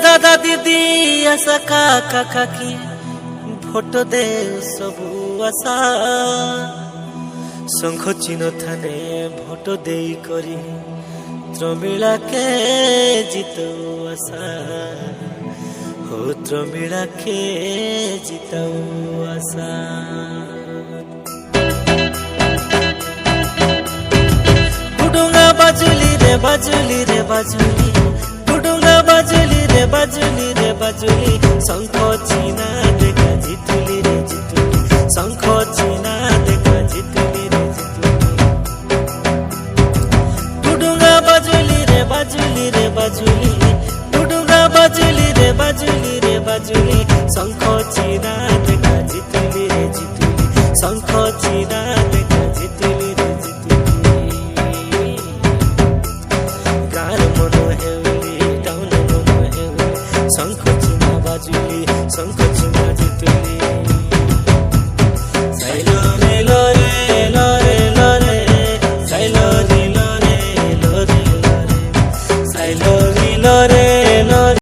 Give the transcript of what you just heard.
दादा दीदी आशा काका काकी भोट दे सबू आशा शंख चिन्ह थाने भोट दे करी त्रमिला के जितो आशा हो त्रमिला के जितो आशा। डुडुंगा बाजुली रे बाजुली रे बाजुली डुडुंगा बाजुली रे बाजुली रे बाजुली शंख चिन्ह देखा जितुली रे जितुली शंख चिन्ह देखा जितुली रे जितुली। डुडुंगा बाजुली रे बाजुली रे बाजुली डुडुंगा बाजुली रे बाजुली रे बाजुली शंख